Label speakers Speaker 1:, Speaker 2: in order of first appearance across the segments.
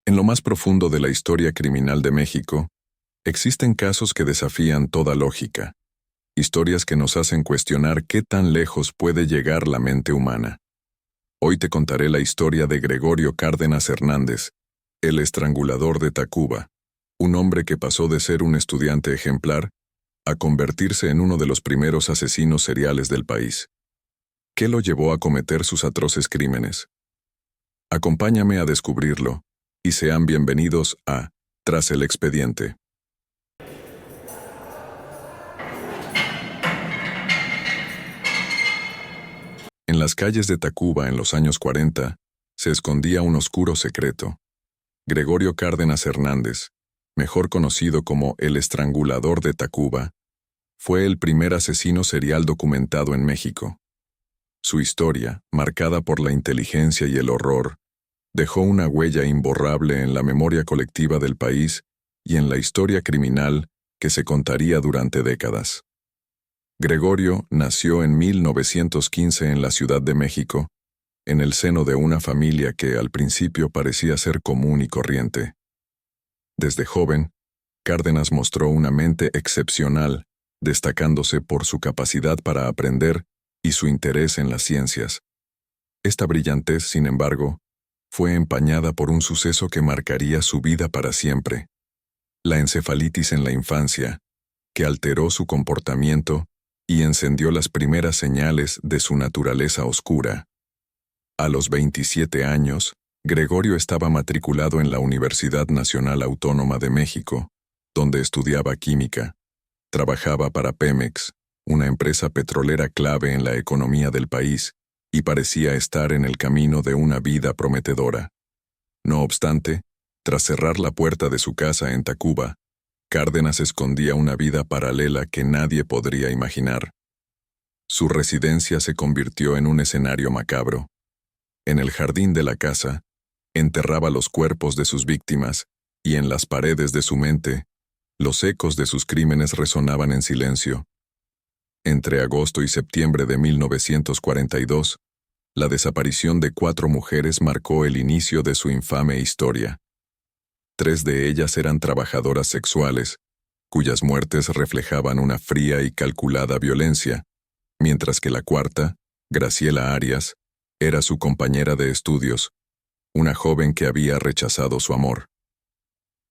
Speaker 1: En lo más profundo de la historia criminal de México, existen casos que desafían toda lógica, historias que nos hacen cuestionar qué tan lejos puede llegar la mente humana. Hoy te contaré la historia de Gregorio Cárdenas Hernández, el estrangulador de Tacuba, un hombre que pasó de ser un estudiante ejemplar a convertirse en uno de los primeros asesinos seriales del país. ¿Qué lo llevó a cometer sus atroces crímenes? Acompáñame a descubrirlo, y sean bienvenidos a Tras el Expediente. En las calles de Tacuba en los años 40, se escondía un oscuro secreto. Gregorio Cárdenas Hernández, mejor conocido como el estrangulador de Tacuba, fue el primer asesino serial documentado en México. Su historia, marcada por la inteligencia y el horror, dejó una huella imborrable en la memoria colectiva del país y en la historia criminal que se contaría durante décadas. Gregorio nació en 1915 en la Ciudad de México, en el seno de una familia que al principio parecía ser común y corriente. Desde joven, Cárdenas mostró una mente excepcional, destacándose por su capacidad para aprender y su interés en las ciencias. Esta brillantez, sin embargo, fue empañada por un suceso que marcaría su vida para siempre: la encefalitis en la infancia, que alteró su comportamiento y encendió las primeras señales de su naturaleza oscura. A los 27 años, Gregorio estaba matriculado en la Universidad Nacional Autónoma de México, donde estudiaba química. Trabajaba para Pemex, una empresa petrolera clave en la economía del país, y parecía estar en el camino de una vida prometedora. No obstante, tras cerrar la puerta de su casa en Tacuba, Cárdenas escondía una vida paralela que nadie podría imaginar. Su residencia se convirtió en un escenario macabro. En el jardín de la casa, enterraba los cuerpos de sus víctimas, y en las paredes de su mente, los ecos de sus crímenes resonaban en silencio. Entre agosto y septiembre de 1942, la desaparición de 4 mujeres marcó el inicio de su infame historia. 3 de ellas eran trabajadoras sexuales, cuyas muertes reflejaban una fría y calculada violencia, mientras que la cuarta, Graciela Arias, era su compañera de estudios, una joven que había rechazado su amor.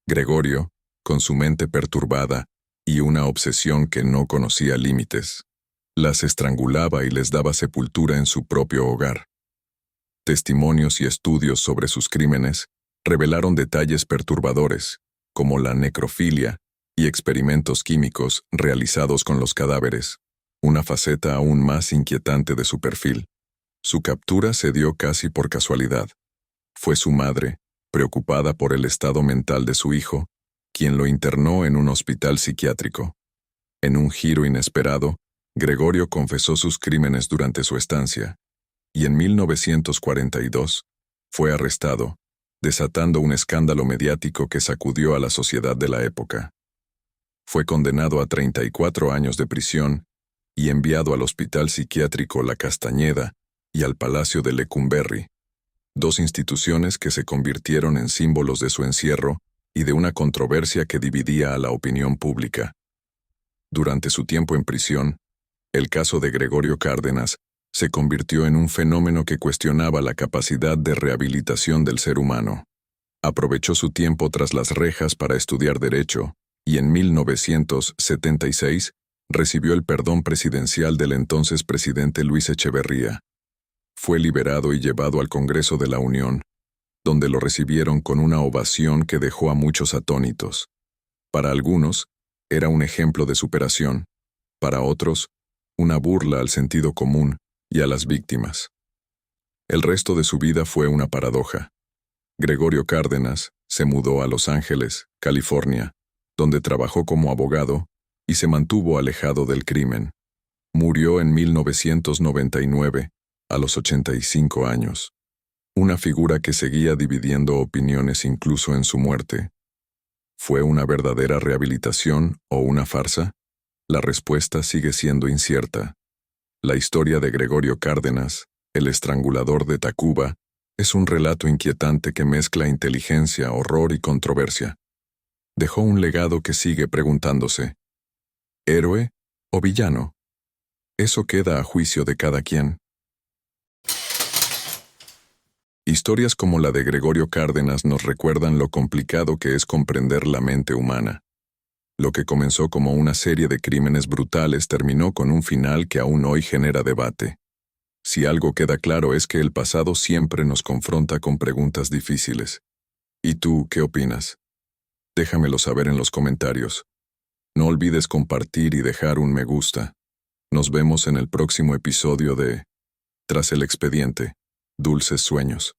Speaker 1: Gregorio, con su mente perturbada y una obsesión que no conocía límites, las estrangulaba y les daba sepultura en su propio hogar. Testimonios y estudios sobre sus crímenes revelaron detalles perturbadores, como la necrofilia y experimentos químicos realizados con los cadáveres, una faceta aún más inquietante de su perfil. Su captura se dio casi por casualidad. Fue su madre, preocupada por el estado mental de su hijo, quien lo internó en un hospital psiquiátrico. En un giro inesperado, Gregorio confesó sus crímenes durante su estancia, y en 1942 fue arrestado, desatando un escándalo mediático que sacudió a la sociedad de la época. Fue condenado a 34 años de prisión y enviado al Hospital Psiquiátrico La Castañeda y al Palacio de Lecumberri, 2 instituciones que se convirtieron en símbolos de su encierro y de una controversia que dividía a la opinión pública. Durante su tiempo en prisión, el caso de Gregorio Cárdenas se convirtió en un fenómeno que cuestionaba la capacidad de rehabilitación del ser humano. Aprovechó su tiempo tras las rejas para estudiar Derecho, y en 1976 recibió el perdón presidencial del entonces presidente Luis Echeverría. Fue liberado y llevado al Congreso de la Unión, donde lo recibieron con una ovación que dejó a muchos atónitos. Para algunos, era un ejemplo de superación; para otros, una burla al sentido común y a las víctimas. El resto de su vida fue una paradoja. Gregorio Cárdenas se mudó a Los Ángeles, California, donde trabajó como abogado y se mantuvo alejado del crimen. Murió en 1999, a los 85 años. Una figura que seguía dividiendo opiniones incluso en su muerte. ¿Fue una verdadera rehabilitación o una farsa? La respuesta sigue siendo incierta. La historia de Gregorio Cárdenas, el estrangulador de Tacuba, Es un relato inquietante que mezcla inteligencia, horror y controversia. Dejó un legado que sigue preguntándose, ¿héroe o villano? Eso queda a juicio de cada quien. Historias como la de Gregorio Cárdenas nos recuerdan lo complicado que es comprender la mente humana. Lo que comenzó como una serie de crímenes brutales terminó con un final que aún hoy genera debate. Si algo queda claro es que el pasado siempre nos confronta con preguntas difíciles. ¿Y tú qué opinas? Déjamelo saber en los comentarios. No olvides compartir y dejar un me gusta. Nos vemos en el próximo episodio de Tras el expediente. Dulces sueños.